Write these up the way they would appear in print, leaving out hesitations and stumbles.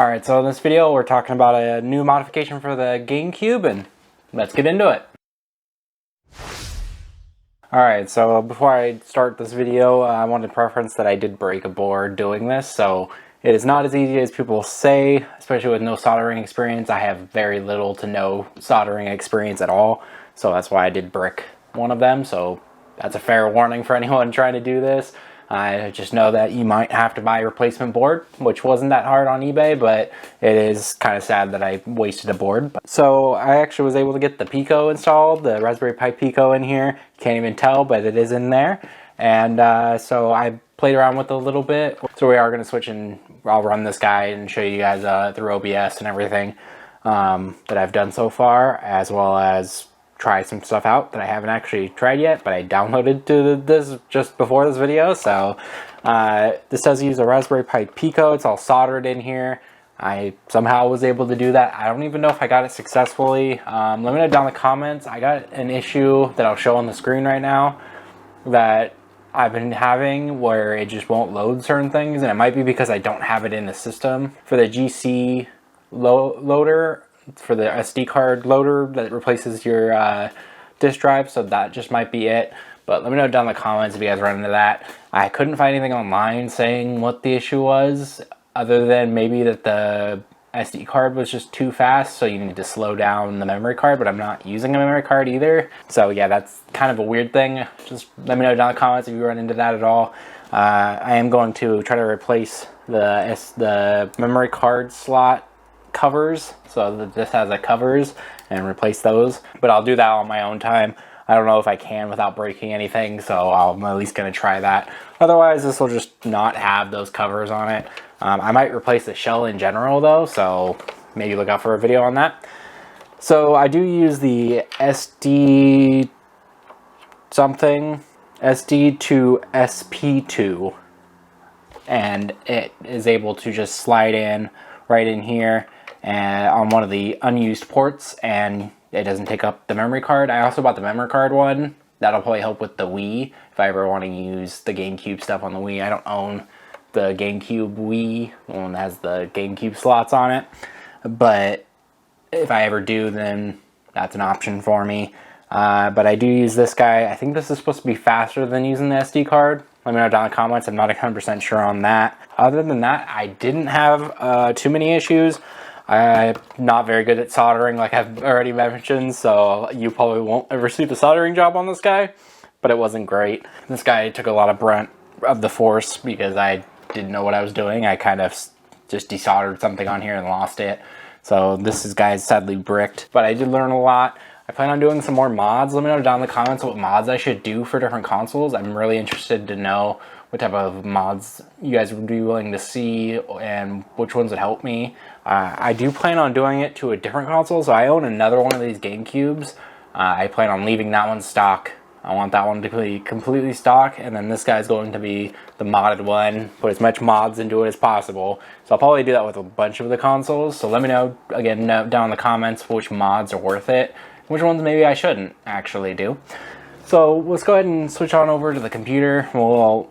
Alright, so in this video we're talking about a new modification for the GameCube, and let's get into it. Alright, so before I start this video, I wanted to preference that I did break a board doing this, so it is not as easy as people say, especially with no soldering experience. I have very little to no soldering experience at all, so that's why I did brick one of them, so that's a fair warning for anyone trying to do this. I just know that you might have to buy a replacement board, which wasn't that hard on eBay, but it is kind of sad that I wasted a board. So I actually was able to get the Pico installed, the Raspberry Pi Pico in here. You can't even tell, but it is in there. And so I played around with it a little bit. So we are going to switch and I'll run this guy and show you guys through OBS and everything that I've done so far, as well as try some stuff out that I haven't actually tried yet, but I downloaded to this just before this video. So this does use a Raspberry Pi Pico. It's all soldered in here. I somehow was able to do that. I don't even know if I got it successfully. Let me know down in the comments. I got an issue that I'll show on the screen right now that I've been having where it just won't load certain things, and it might be because I don't have it in the system. For the GC loader, for the SD card loader that replaces your disk drive, so that just might be it. But let me know down in the comments if you guys run into that. I couldn't find anything online saying what the issue was, other than maybe that the SD card was just too fast, so you need to slow down the memory card, but I'm not using a memory card either. So yeah, that's kind of a weird thing. Just let me know down in the comments if you run into that at all. I am going to try to replace the memory card slot covers, so that this has a covers, and replace those, but I'll do that on my own time. I don't know if I can without breaking anything, so I'm at least going to try that. Otherwise, this will just not have those covers on it. I might replace the shell in general though, so maybe look out for a video on that. So I do use the SD to SP2, and it is able to just slide in right in here and on one of the unused ports, and it doesn't take up the memory card. I also bought the memory card one. That'll probably help with the Wii if I ever want to use the GameCube stuff on the Wii. I don't own the GameCube Wii, the one that has the GameCube slots on it, but if I ever do, then that's an option for me. But I do use this guy. I think this is supposed to be faster than using the SD card. Let me know down in the comments. I'm not 100% sure on that. Other than that, I didn't have too many issues. I'm not very good at soldering, like I've already mentioned, so you probably won't ever see the soldering job on this guy, but it wasn't great. This guy took a lot of brunt of the force because I didn't know what I was doing. I kind of just desoldered something on here and lost it. So this guy's sadly bricked, but I did learn a lot. I plan on doing some more mods. Let me know down in the comments what mods I should do for different consoles. I'm really interested to know what type of mods you guys would be willing to see and which ones would help me. I do plan on doing it to a different console, so I own another one of these GameCubes. I plan on leaving that one stock. I want that one to be completely stock, and then this guy's going to be the modded one. Put as much mods into it as possible. So I'll probably do that with a bunch of the consoles. So let me know, again, down in the comments which mods are worth it, which ones maybe I shouldn't actually do. So let's go ahead and switch on over to the computer. We'll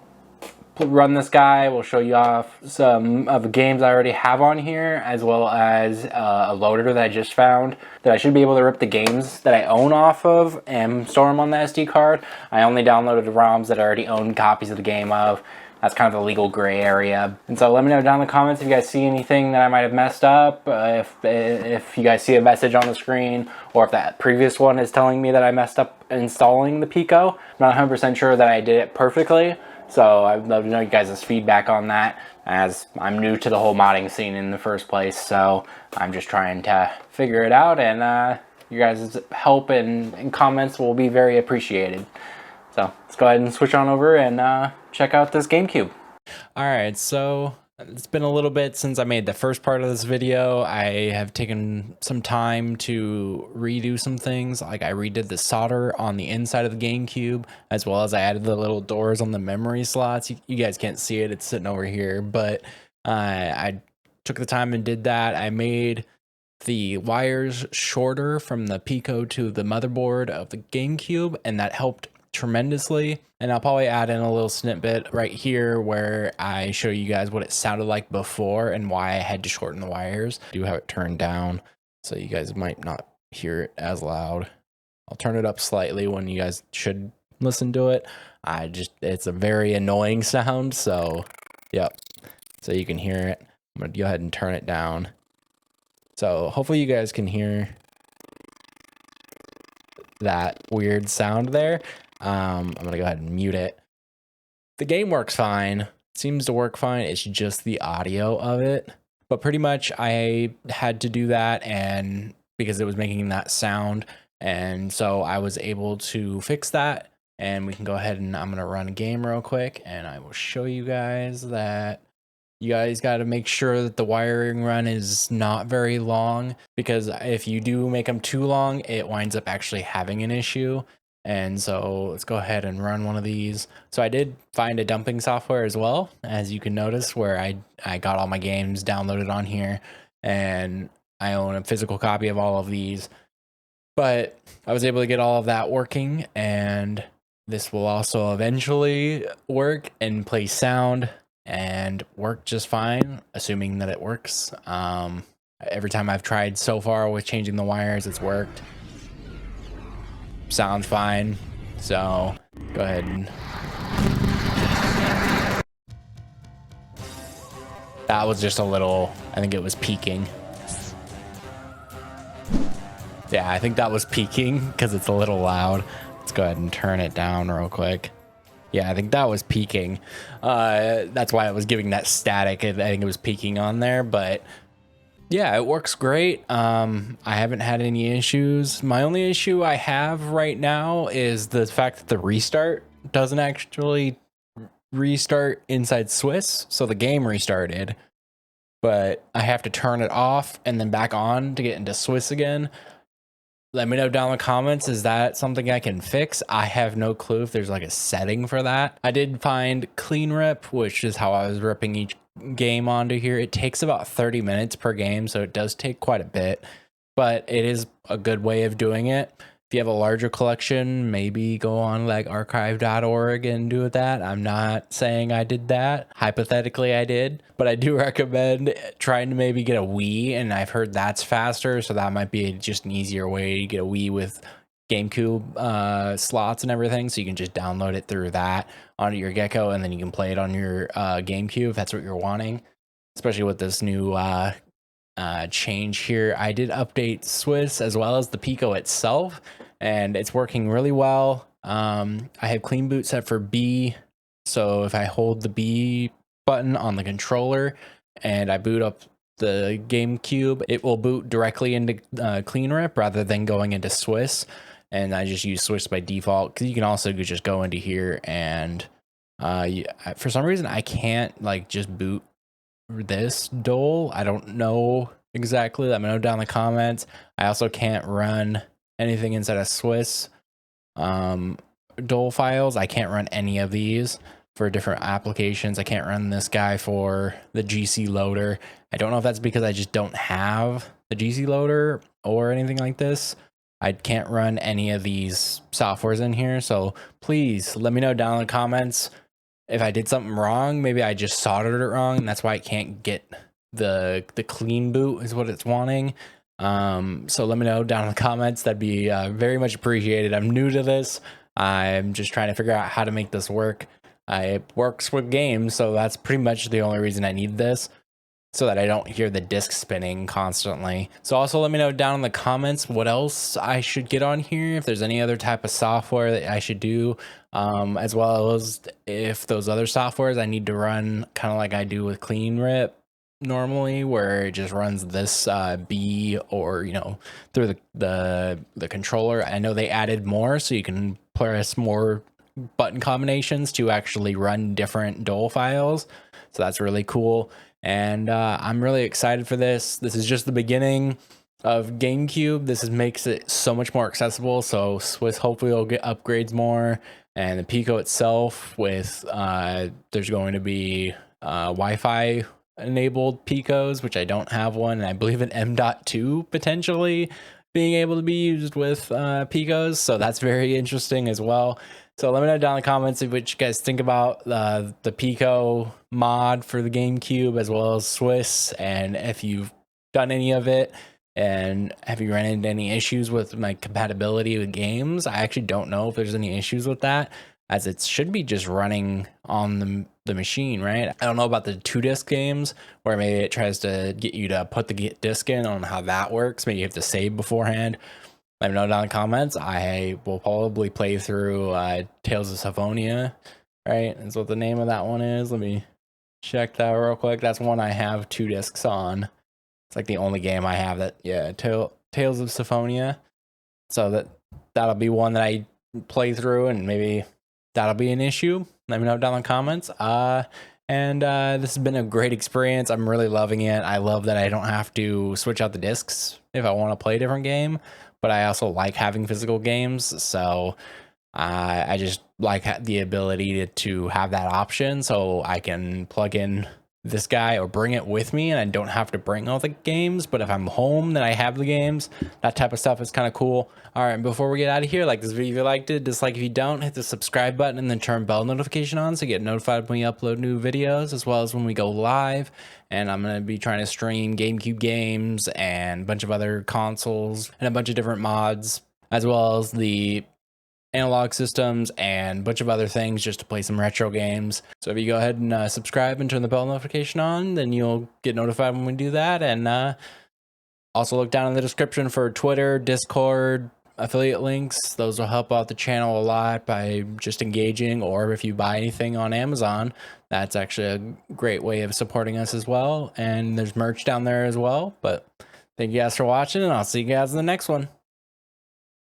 run this guy. We'll show you off some of the games I already have on here, as well as a loader that I just found that I should be able to rip the games that I own off of and store them on the SD card. I only downloaded the ROMs that I already own copies of the game of. That's kind of the legal gray area. And so let me know down in the comments if you guys see anything that I might have messed up, if you guys see a message on the screen, or if that previous one is telling me that I messed up installing the Pico. I'm not 100% sure that I did it perfectly. So I'd love to know you guys' feedback on that, as I'm new to the whole modding scene in the first place. So I'm just trying to figure it out, and you guys' help and comments will be very appreciated. So let's go ahead and switch on over and check out this GameCube. Alright, so it's been a little bit since I made the first part of this video. I have taken some time to redo some things. Like I redid the solder on the inside of the GameCube, as well as I added the little doors on the memory slots. You guys can't see it, it's sitting over here, but I took the time and did that. I made the wires shorter from the Pico to the motherboard of the GameCube, and that helped tremendously. And I'll probably add in a little snippet right here where I show you guys what it sounded like before and why I had to shorten the wires. I do have it turned down, so you guys might not hear it as loud. I'll turn it up slightly when you guys should listen to it. It's a very annoying sound, so yep. So you can hear it. I'm gonna go ahead and turn it down. So hopefully you guys can hear that weird sound there. I'm gonna go ahead and mute it. The game works fine. It seems to work fine. It's just the audio of it. But pretty much I had to do that, and because it was making that sound, and so I was able to fix that. And we can go ahead and I'm gonna run a game real quick, and I will show you guys that. You guys got to make sure that the wiring run is not very long, because if you do make them too long, it winds up actually having an issue. And so let's go ahead and run one of these. So I did find a dumping software as well, as you can notice, where I got all my games downloaded on here, and I own a physical copy of all of these. But I was able to get all of that working, and this will also eventually work and play sound and work just fine, assuming that it works. Every time I've tried so far with changing the wires, it's worked. Sounds fine. So go ahead and that was just a little, I think it was peaking. Yeah, I think that was peaking because it's a little loud. Let's go ahead and turn it down real quick. Yeah, I think that was peaking. That's why it was giving that static. I think it was peaking on there, but yeah, it works great. I haven't had any issues. My only issue I have right now is the fact that the restart doesn't actually restart inside Swiss. So the game restarted, but I have to turn it off and then back on to get into Swiss again. Let me know down in the comments, is that something I can fix? I have no clue if there's like a setting for that. I did find clean rip, which is how I was ripping each game onto here. It takes about 30 minutes per game, so it does take quite a bit, but it is a good way of doing it. If you have a larger collection, maybe go on like archive.org and do that. I'm not saying I did that. Hypothetically, I did, but I do recommend trying to maybe get a Wii, and I've heard that's faster, so that might be just an easier way to get a Wii with GameCube slots and everything, so you can just download it through that onto your Gecko, and then you can play it on your GameCube if that's what you're wanting, especially with this new change here. I did update Swiss as well as the Pico itself, and it's working really well. I have clean boot set for B, so if I hold the B button on the controller and I boot up the GameCube, it will boot directly into clean rip rather than going into Swiss, and I just use Swiss by default, because you can also just go into here and for some reason I can't like just boot this Dole. I don't know exactly. Let me know down in the comments. I also can't run anything inside of Swiss Dole files. I can't run any of these for different applications. I can't run this guy for the GC loader. I don't know if that's because I just don't have the GC loader or anything like this. I can't run any of these softwares in here, so please let me know down in the comments if I did something wrong. Maybe I just soldered it wrong, and that's why I can't get the clean boot is what it's wanting. So let me know down in the comments. That'd be very much appreciated. I'm new to this. I'm just trying to figure out how to make this work. It works with games, so that's pretty much the only reason I need this, so that I don't hear the disc spinning constantly. So also let me know down in the comments what else I should get on here, if there's any other type of software that I should do, as well as if those other softwares I need to run kind of like I do with clean rip normally, where it just runs this B, or you know, through the controller. I know they added more, so you can press more button combinations to actually run different Dole files, so that's really cool. And I'm really excited for this. This is just the beginning of GameCube. Makes it so much more accessible, so Swiss hopefully will get upgrades more, and the Pico itself with there's going to be Wi-Fi enabled Picos, which I don't have one, and I believe an M.2 potentially being able to be used with Picos, so that's very interesting as well. So let me know down in the comments what you guys think about the Pico mod for the GameCube as well as Swiss, and if you've done any of it, and have you run into any issues with my compatibility with games. I actually don't know if there's any issues with that, as it should be just running on the machine, right? I don't know about the 2-disc games where maybe it tries to get you to put the disc in, on how that works. Maybe you have to save beforehand. Let me know down in the comments. I will probably play through Tales of Symphonia, right? Is what the name of that one is. Let me check that real quick. That's one I have 2 discs on. It's like the only game I have that, yeah, Tales of Symphonia. So that'll be one that I play through, and maybe that'll be an issue. Let me know down in the comments. This has been a great experience. I'm really loving it. I love that I don't have to switch out the discs if I want to play a different game, but I also like having physical games. So I just like the ability to have that option, so I can plug in this guy or bring it with me and I don't have to bring all the games. But if I'm home, then I have the games. That type of stuff is kind of cool. All right, before we get out of here, like this video if you liked it, dislike if you don't, hit the subscribe button and then turn bell notification on so you get notified when we upload new videos, as well as when we go live. And I'm going to be trying to stream GameCube games and a bunch of other consoles and a bunch of different mods, as well as the analog systems and a bunch of other things, just to play some retro games. So if you go ahead and subscribe and turn the bell notification on, then you'll get notified when we do that. And also look down in the description for Twitter, Discord, affiliate links. Those will help out the channel a lot by just engaging, or if you buy anything on Amazon, that's actually a great way of supporting us as well. And there's merch down there as well. But thank you guys for watching, and I'll see you guys in the next one.